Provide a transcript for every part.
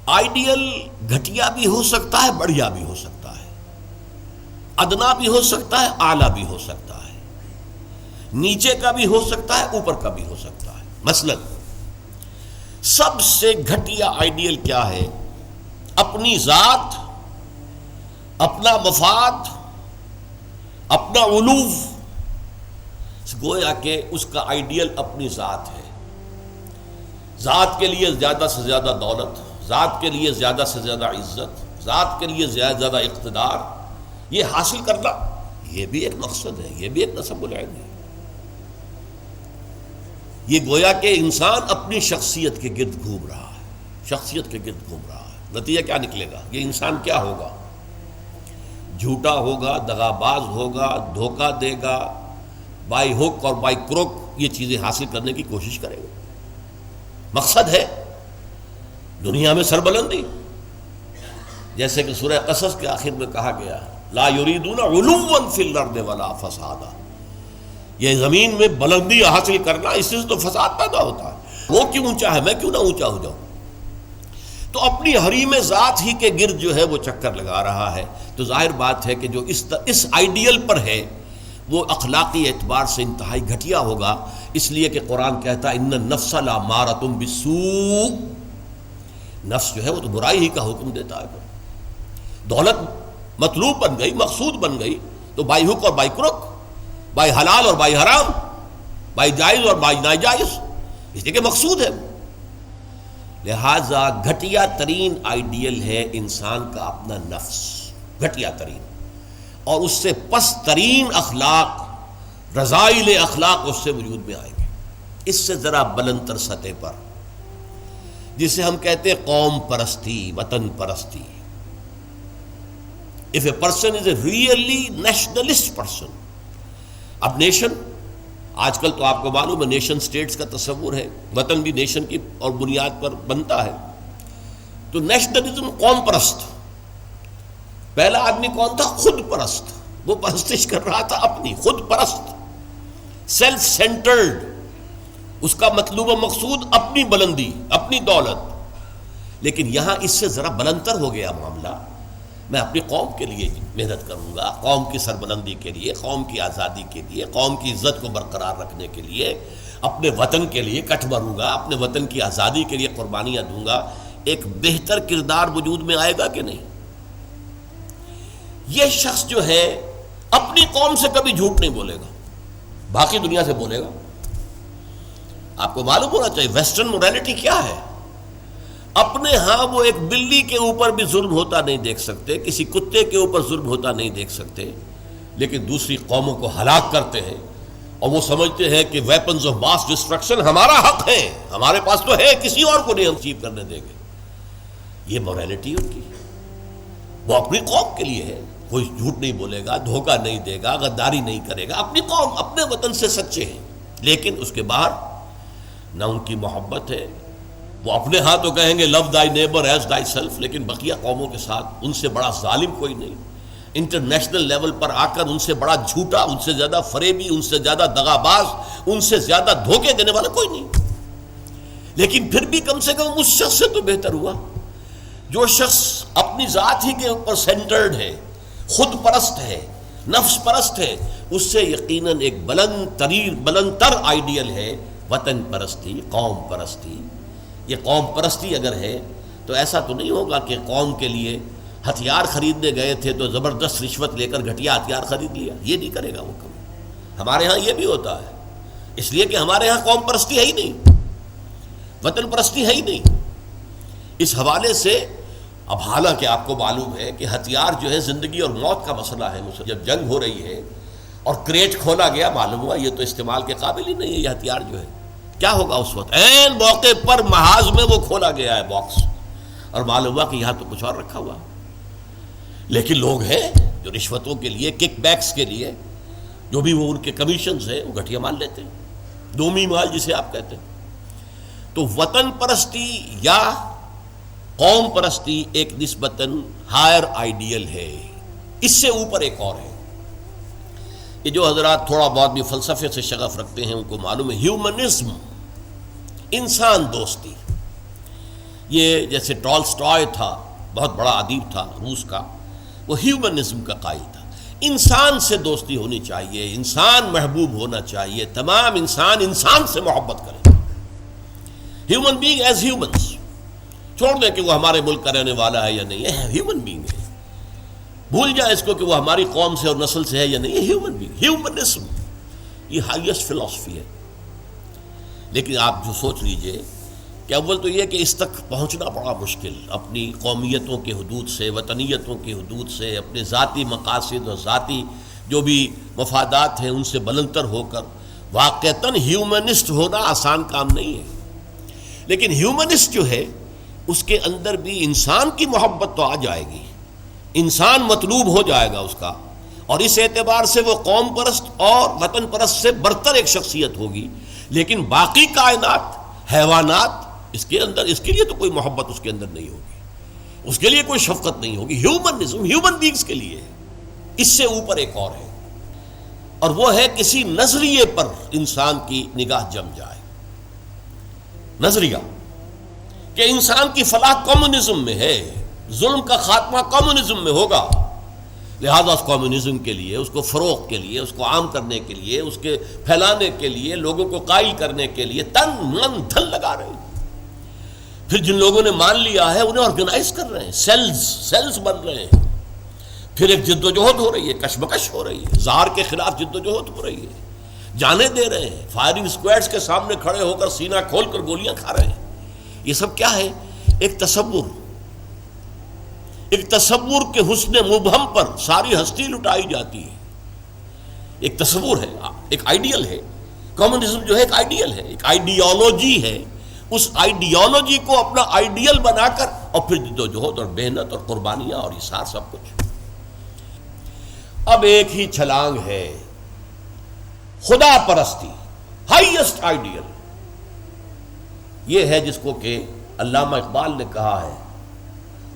Ideal گھٹیا بھی ہو سکتا ہے، بڑھیا بھی ہو سکتا ہے، ادنا بھی ہو سکتا ہے، اعلیٰ بھی ہو سکتا ہے، نیچے کا بھی ہو سکتا ہے، اوپر کا بھی ہو سکتا ہے۔ مثلا سب سے گھٹیا آئیڈیل کیا ہے؟ اپنی ذات، اپنا مفاد، اپنا علو، گویا کہ اس کا آئیڈیل اپنی ذات ہے۔ ذات کے لیے زیادہ سے زیادہ دولت، ذات کے لیے زیادہ سے زیادہ عزت، ذات کے لیے زیادہ اقتدار، یہ حاصل کرنا، یہ بھی ایک مقصد ہے، یہ بھی ایک نصب العین ہے۔ یہ گویا کہ انسان اپنی شخصیت کے گرد گھوم رہا ہے، شخصیت کے گرد گھوم رہا ہے۔ نتیجہ کیا نکلے گا؟ یہ انسان کیا ہوگا؟ جھوٹا ہوگا، دغاباز ہوگا، دھوکہ دے گا، بائی ہک اور بائی کروک یہ چیزیں حاصل کرنے کی کوشش کرے گا۔ مقصد ہے دنیا میں سربلندی، جیسے کہ سورہ قصص کے آخر میں کہا گیا لا یریدون علوا فی الارض ولا فسادا، یہ زمین میں بلندی حاصل کرنا، اس سے تو فساد پیدا ہوتا ہے۔ وہ کیوں اونچا ہے، میں کیوں نہ اونچا ہو جاؤں؟ تو اپنی حریم ذات ہی کے گرد جو ہے وہ چکر لگا رہا ہے۔ تو ظاہر بات ہے کہ جو اس آئیڈیل پر ہے وہ اخلاقی اعتبار سے انتہائی گھٹیا ہوگا، اس لیے کہ قرآن کہتا ہے ان النفس لامارۃ بالسوء، نفس جو ہے وہ تو برائی ہی کا حکم دیتا ہے۔ دولت مطلوب بن گئی، مقصود بن گئی، تو بائی ہک اور بائی کروک، بائی حلال اور بائی حرام، بائی جائز اور بائی ناجائز، اس لیے کہ مقصود ہے۔ لہذا گھٹیا ترین آئیڈیل ہے انسان کا اپنا نفس، گھٹیا ترین، اور اس سے پست ترین اخلاق، رذائل اخلاق اس سے وجود میں آئیں گے۔ اس سے ذرا بلند تر سطح پر، جسے ہم کہتے ہیں قوم پرستی، وطن پرستی۔ If a person is a really nationalist person، اب نیشن، آج کل تو آپ کو معلوم ہے نیشن سٹیٹس کا تصور ہے، وطن بھی نیشن کی اور بنیاد پر بنتا ہے۔ تو نیشنلزم قوم پرست، پہلا آدمی کون تھا؟ خود پرست، وہ پرستش کر رہا تھا اپنی، خود پرست، سیلف سینٹرڈ، اس کا مطلوب و مقصود اپنی بلندی، اپنی دولت۔ لیکن یہاں اس سے ذرا بلندتر ہو گیا معاملہ، میں اپنی قوم کے لیے محنت کروں گا، قوم کی سربلندی کے لیے، قوم کی آزادی کے لیے، قوم کی عزت کو برقرار رکھنے کے لیے، اپنے وطن کے لیے کٹ مروں گا، اپنے وطن کی آزادی کے لیے قربانیاں دوں گا۔ ایک بہتر کردار وجود میں آئے گا کہ نہیں؟ یہ شخص جو ہے اپنی قوم سے کبھی جھوٹ نہیں بولے گا، باقی دنیا سے بولے گا۔ آپ کو معلوم ہونا چاہیے ویسٹرن مورالٹی کیا ہے۔ اپنے ہاں وہ ایک بلی کے اوپر بھی ظلم ہوتا نہیں دیکھ سکتے، کسی کتے کے اوپر ظلم ہوتا نہیں دیکھ سکتے، لیکن دوسری قوموں کو ہلاک کرتے ہیں، اور وہ سمجھتے ہیں کہ ویپنز آف ماس ڈسٹرکشن ہمارا حق ہے، ہمارے پاس تو ہے، کسی اور کو نہیں ہم اچیو کرنے دیں گے۔ یہ مورالٹی ان کی، وہ اپنی قوم کے لیے ہے، کوئی جھوٹ نہیں بولے گا، دھوکہ نہیں دے گا، غداری نہیں کرے گا، اپنی قوم، اپنے وطن سے سچے ہیں۔ لیکن اس کے باہر نہ ان کی محبت ہے، وہ اپنے ہاں تو کہیں گے لو دائی نیبر ایز دائی سیلف، لیکن بقیہ قوموں کے ساتھ ان سے بڑا ظالم کوئی نہیں، انٹرنیشنل لیول پر آ کر ان سے بڑا جھوٹا، ان سے زیادہ فریبی، ان سے زیادہ دغاباز، ان سے زیادہ دھوکے دینے والا کوئی نہیں۔ لیکن پھر بھی کم سے کم اس شخص سے تو بہتر ہوا جو شخص اپنی ذات ہی کے اوپر سینٹرڈ ہے، خود پرست ہے، نفس پرست ہے۔ اس سے یقیناً ایک بلند تر آئیڈیل ہے وطن پرستی، قوم پرستی۔ یہ قوم پرستی اگر ہے تو ایسا تو نہیں ہوگا کہ قوم کے لیے ہتھیار خریدنے گئے تھے تو زبردست رشوت لے کر گھٹیا ہتھیار خرید لیا، یہ نہیں کرے گا وہ کبھی۔ ہمارے ہاں یہ بھی ہوتا ہے، اس لیے کہ ہمارے ہاں قوم پرستی ہے ہی نہیں، وطن پرستی ہے ہی نہیں۔ اس حوالے سے اب حالانکہ آپ کو معلوم ہے کہ ہتھیار جو ہے زندگی اور موت کا مسئلہ ہے، جب جنگ ہو رہی ہے اور کریٹ کھولا گیا، معلوم ہوا یہ تو استعمال کے قابل ہی نہیں ہے یہ ہتھیار جو ہے، کیا ہوگا اس وقت؟ عین موقع پر محاذ میں وہ کھولا گیا ہے باکس، اور معلوم ہوا کہ یہاں تو کچھ اور رکھا ہوا۔ لیکن لوگ ہیں جو رشوتوں کے لیے، کک بیکس کے لیے، جو بھی وہ ان کے کمیشنز ہیں، وہ گھٹیا مال لیتے ہیں، دومی مال جسے آپ کہتے ہیں۔ تو وطن پرستی یا قوم پرستی ایک نسبتاً ہائر آئیڈیل ہے، اس سے اوپر ایک اور ہے۔ یہ جو حضرات تھوڑا بہت بھی فلسفے سے شغف رکھتے ہیں ان کو معلوم ہے، ہیومنزم، انسان دوستی، یہ جیسے ٹالسٹائے تھا، بہت بڑا ادیب تھا روس کا، وہ ہیومنزم کا قائل تھا، انسان سے دوستی ہونی چاہیے، انسان محبوب ہونا چاہیے، تمام انسان سے محبت کریں، ہیومن بینگ ایز ہیومنس، چھوڑ دیں کہ وہ ہمارے ملک کا رہنے والا ہے یا نہیں ہے، ہیومن بینگ ہے، بھول جائیں اس کو کہ وہ ہماری قوم سے اور نسل سے ہے یا نہیں ہے، ہیومن بینگ، ہیومنزم یہ ہائیسٹ فلسفی ہے۔ لیکن آپ جو سوچ لیجئے کہ اول تو یہ کہ اس تک پہنچنا بڑا مشکل، اپنی قومیتوں کے حدود سے، وطنیتوں کے حدود سے، اپنے ذاتی مقاصد اور ذاتی جو بھی مفادات ہیں ان سے بلندتر ہو کر واقعتاً ہیومنسٹ ہونا آسان کام نہیں ہے۔ لیکن ہیومنسٹ جو ہے اس کے اندر بھی انسان کی محبت تو آ جائے گی، انسان مطلوب ہو جائے گا اس کا، اور اس اعتبار سے وہ قوم پرست اور وطن پرست سے برتر ایک شخصیت ہوگی۔ لیکن باقی کائنات، حیوانات، اس کے اندر اس کے لیے تو کوئی محبت اس کے اندر نہیں ہوگی، اس کے لیے کوئی شفقت نہیں ہوگی۔ ہیومنزم ہیومن بینگز کے لیے ہے، اس سے اوپر ایک اور ہے، اور وہ ہے کسی نظریے پر انسان کی نگاہ جم جائے، نظریہ کہ انسان کی فلاح کمیونزم میں ہے، ظلم کا خاتمہ کمیونزم میں ہوگا، لہذا اس کمیونزم کے لیے، اس کو فروغ کے لیے، اس کو عام کرنے کے لیے، اس کے پھیلانے کے لیے، لوگوں کو قائل کرنے کے لیے تن من دھن لگا رہے ہیں۔ پھر جن لوگوں نے مان لیا ہے انہیں آرگنائز کر رہے ہیں، سیلز بن رہے ہیں، پھر ایک جد و جہد ہو رہی ہے، کشمکش ہو رہی ہے، زہر کے خلاف جد و جہد ہو رہی ہے، جانے دے رہے ہیں، فائرنگ اسکواڈز کے سامنے کھڑے ہو کر سینہ کھول کر گولیاں کھا رہے ہیں۔ یہ سب کیا ہے؟ ایک تصور کے حسن مبہم پر ساری ہستی لٹائی جاتی ہے، ایک تصور ہے، ایک آئیڈیل ہے، کمیونزم جو ہے ایک آئیڈیل ہے، ایک آئیڈیالوجی ہے، اس آئیڈیالوجی کو اپنا آئیڈیل بنا کر اور پھر جد و جہد اور محنت اور قربانیاں اور ایثار سب کچھ۔ اب ایک ہی چھلانگ ہے، خدا پرستی، ہائیسٹ آئیڈیل، یہ ہے جس کو کہ علامہ اقبال نے کہا ہے،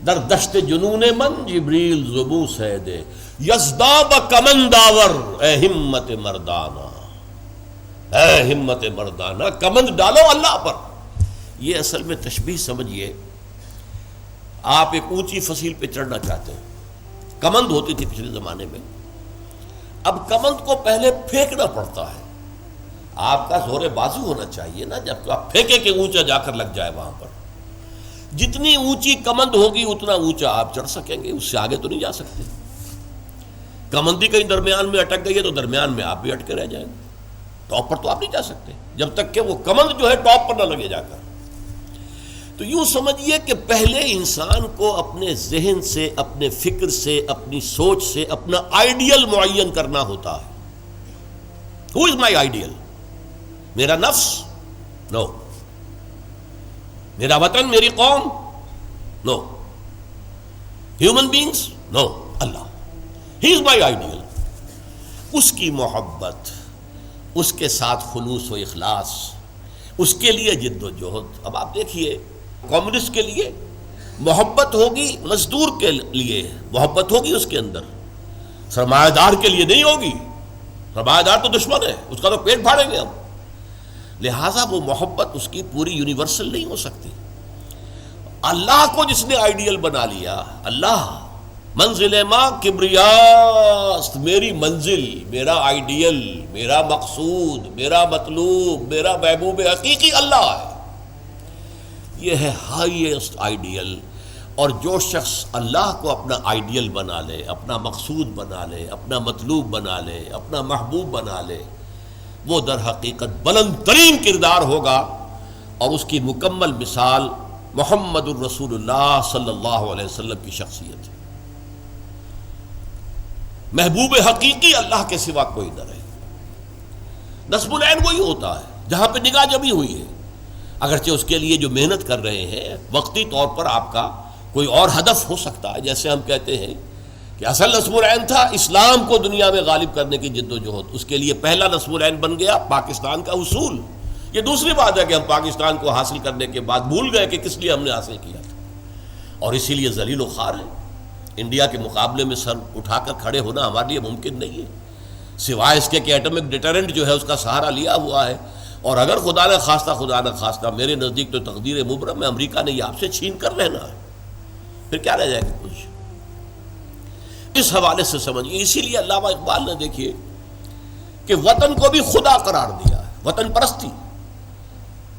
در دشت جنون من جبریل زبوں سے دے یزداب کمنداور، اے ہمت مردانہ، اے ہمت مردانہ، کمند ڈالو اللہ پر۔ یہ اصل میں تشبیہ سمجھیے، آپ ایک اونچی فصیل پہ چڑھنا چاہتے ہیں، کمند ہوتی تھی پچھلے زمانے میں، اب کمند کو پہلے پھینکنا پڑتا ہے، آپ کا زور بازو ہونا چاہیے نا، جب تو آپ پھینکے کہ اونچا جا کر لگ جائے وہاں پر، جتنی اونچی کمند ہوگی اتنا اونچا آپ چڑھ سکیں گے، اس سے آگے تو نہیں جا سکتے۔ کمندی کہیں درمیان میں اٹک گئی ہے تو درمیان میں آپ بھی اٹکے رہ جائیں گے، ٹاپ پر تو آپ نہیں جا سکتے جب تک کہ وہ کمند جو ہے ٹاپ پر نہ لگے جا کر۔ تو یوں سمجھیے کہ پہلے انسان کو اپنے ذہن سے، اپنے فکر سے، اپنی سوچ سے اپنا آئیڈیل معین کرنا ہوتا ہے۔ Who is my ideal? میرا نفس؟ نو۔ میرا وطن، میری قوم؟ No. Human beings? No. Allah, he is my ideal. اس کی محبت، اس کے ساتھ خلوص و اخلاص، اس کے لیے جد و جہد۔ اب آپ دیکھیے، کمیونسٹ کے لیے محبت ہوگی، مزدور کے لیے محبت ہوگی اس کے اندر، سرمایہ دار کے لیے نہیں ہوگی۔ سرمایہ دار تو دشمن ہے، اس کا تو پیٹ پھاڑیں گے ہم، لہٰذا وہ محبت اس کی پوری یونیورسل نہیں ہو سکتی۔ اللہ کو جس نے آئیڈیل بنا لیا، اللہ منزل ماں کبریاست، میری منزل، میرا آئیڈیل، میرا مقصود، میرا مطلوب، میرا محبوب حقیقی اللہ ہے، یہ ہے ہائیسٹ آئیڈیل۔ اور جو شخص اللہ کو اپنا آئیڈیل بنا لے، اپنا مقصود بنا لے، اپنا مطلوب بنا لے، اپنا محبوب بنا لے، وہ در حقیقت بلند ترین کردار ہوگا، اور اس کی مکمل مثال محمد الرسول اللہ صلی اللہ علیہ وسلم کی شخصیت ہے۔ محبوب حقیقی اللہ کے سوا کوئی نہ رہے۔ نصب العین وہی ہوتا ہے جہاں پہ نگاہ جمی ہوئی ہے، اگرچہ اس کے لیے جو محنت کر رہے ہیں وقتی طور پر آپ کا کوئی اور ہدف ہو سکتا ہے، جیسے ہم کہتے ہیں کہ اصل نصب العین تھا اسلام کو دنیا میں غالب کرنے کی جد و جہد، اس کے لیے پہلا نصب العین بن گیا پاکستان کا حصول۔ یہ دوسری بات ہے کہ ہم پاکستان کو حاصل کرنے کے بعد بھول گئے کہ کس لیے ہم نے حاصل کیا تھا، اور اسی لیے ذلیل و خوار ہے۔ انڈیا کے مقابلے میں سر اٹھا کر کھڑے ہونا ہمارے لیے ممکن نہیں ہے، سوائے اس کے کہ ایٹمک ڈیٹرنٹ جو ہے اس کا سہارا لیا ہوا ہے، اور اگر خدا نہ خواستہ میرے نزدیک تو تقدیر مبرم ہے، امریکہ نے یہ آپ سے چھین کر لینا ہے، پھر کیا رہ جائے گا کچھ؟ اس حوالے سے سمجھیے. اسی لیے علامہ اقبال نے دیکھیے کہ وطن کو بھی خدا قرار دیا ہے. وطن پرستی،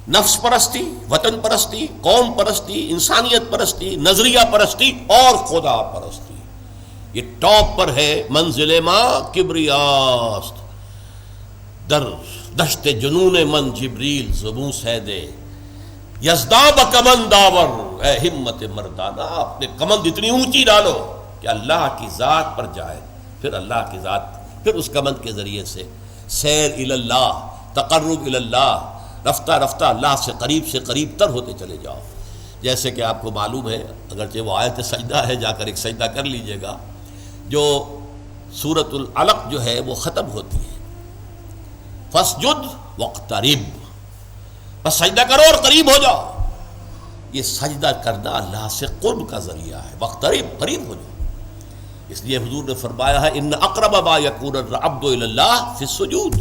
نفس پرستی، وطن پرستی، قوم پرستی، انسانیت پرستی، نظریہ پرستی اور خدا پرستی، یہ ٹاپ پر ہے. منزل ماں کبریاست در دشت جنون من جبریل زبوں سیدے یزداب کمند داور، اے ہمت مردانہ اپنے کمند اتنی اونچی ڈالو کہ اللہ کی ذات پر جائے، پھر اللہ کی ذات، پھر اس کمند کے ذریعے سے سیر اللہ، تقرب اللہ، رفتہ رفتہ اللہ سے قریب تر ہوتے چلے جاؤ. جیسے کہ آپ کو معلوم ہے، اگرچہ وہ آیت سجدہ ہے، جا کر ایک سجدہ کر لیجئے گا، جو سورۃ العلق جو ہے وہ ختم ہوتی ہے فَاسْجُدْ وَاقْتَرِبْ، بس سجدہ کرو اور قریب ہو جاؤ. یہ سجدہ کرنا اللہ سے قرب کا ذریعہ ہے. وَاقْتَرِبْ، قریب ہو جاؤ. اس لیے حضور نے فرمایا ہے ان اقرب ما یکون العبد الی اللہ فی السجود،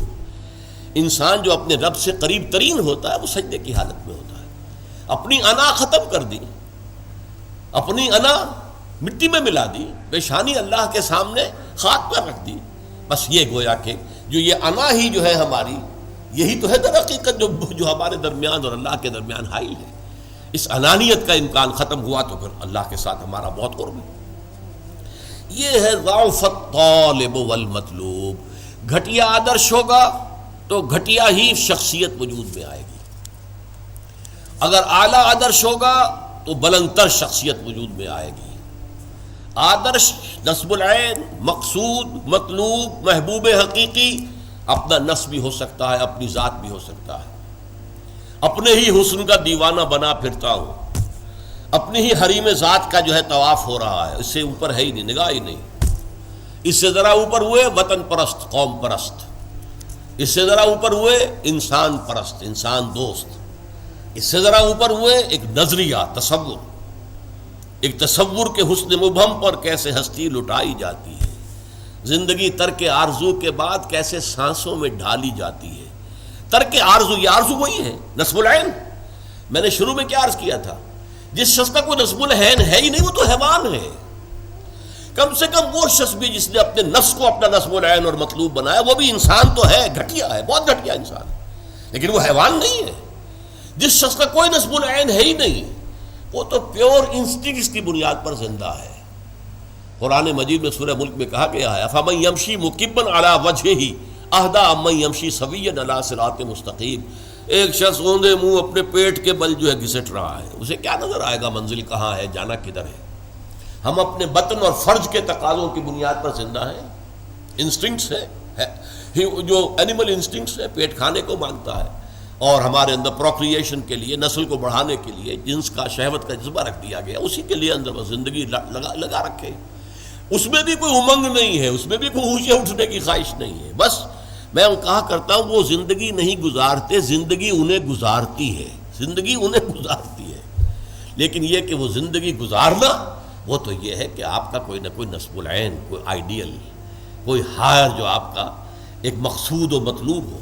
انسان جو اپنے رب سے قریب ترین ہوتا ہے وہ سجدے کی حالت میں ہوتا ہے. اپنی انا ختم کر دی، اپنی انا مٹی میں ملا دی، پیشانی اللہ کے سامنے خاک پر رکھ دی. بس یہ گویا کہ جو یہ انا ہی جو ہے ہماری، یہی تو ہے در حقیقت جو ہمارے درمیان اور اللہ کے درمیان حائل ہے. اس انانیت کا امکان ختم ہوا تو پھر اللہ کے ساتھ ہمارا بہت قرب ہے. یہ ہے ضعف الطالب والمطلوب. گھٹیا آدرش ہوگا تو گھٹیا ہی شخصیت وجود میں آئے گی، اگر اعلیٰ آدرش ہوگا تو بلندتر شخصیت وجود میں آئے گی. آدرش نصب العین، مقصود، مطلوب، محبوب حقیقی اپنا نصب بھی ہو سکتا ہے، اپنی ذات بھی ہو سکتا ہے. اپنے ہی حسن کا دیوانہ بنا پھرتا ہوں، اپنی ہی حریم ذات کا جو ہے طواف ہو رہا ہے، اس سے اوپر ہے ہی نہیں، نگاہ ہی نہیں. اس سے ذرا اوپر ہوئے وطن پرست، قوم پرست. اس سے ذرا اوپر ہوئے انسان پرست، انسان دوست. اس سے ذرا اوپر ہوئے ایک نظریہ، تصور، ایک تصور کے حسن مبہم پر کیسے ہستی لٹائی جاتی ہے، زندگی ترک آرزو کے بعد کیسے سانسوں میں ڈھالی جاتی ہے. ترک آرزو، یہ آرزو وہی ہے نصب العین. میں نے شروع میں کیا عرض کیا تھا، جس شخص کا کوئی نصب العین ہے ہی نہیں وہ تو حیوان ہے. کم سے کم وہ شخص بھی جس نے اپنے نفس کو اپنا نصب العین اور مطلوب بنایا، وہ بھی انسان تو ہے، گھٹیا ہے، بہت گھٹیا انسان ہے، لیکن وہ حیوان نہیں ہے. جس شخص کا کوئی نصب العین ہے ہی نہیں وہ تو پیور انسٹنکٹس کی بنیاد پر زندہ ہے. قرآن مجید میں سورہ ملک میں کہا گیا ہے افمن یمشی مکبا علی وجہہ اہدی امن یمشی سویا علی صراط مستقیم. ایک شخص اوندے منہ اپنے پیٹ کے بل جو ہے گھسٹ رہا ہے، اسے کیا نظر آئے گا منزل کہاں ہے، جانا کدھر ہے. ہم اپنے بطن اور فرج کے تقاضوں کی بنیاد پر زندہ ہیں. انسٹنکٹس ہے، جو اینیمل انسٹنکٹس ہے، پیٹ کھانے کو مانگتا ہے، اور ہمارے اندر پروکریشن کے لیے، نسل کو بڑھانے کے لیے جنس کا، شہوت کا جذبہ رکھ دیا گیا، اسی کے لیے اندر زندگی لگا رکھے. اس میں بھی کوئی امنگ نہیں ہے، اس میں بھی کوئی اونچے اٹھنے کی خواہش نہیں ہے. بس میں کہا کرتا ہوں وہ زندگی نہیں گزارتے، زندگی انہیں گزارتی ہے، زندگی انہیں گزارتی ہے. لیکن یہ کہ وہ زندگی گزارنا، وہ تو یہ ہے کہ آپ کا کوئی نہ کوئی نصب العین، کوئی آئیڈیل، کوئی ہائر جو آپ کا ایک مقصود و مطلوب ہو.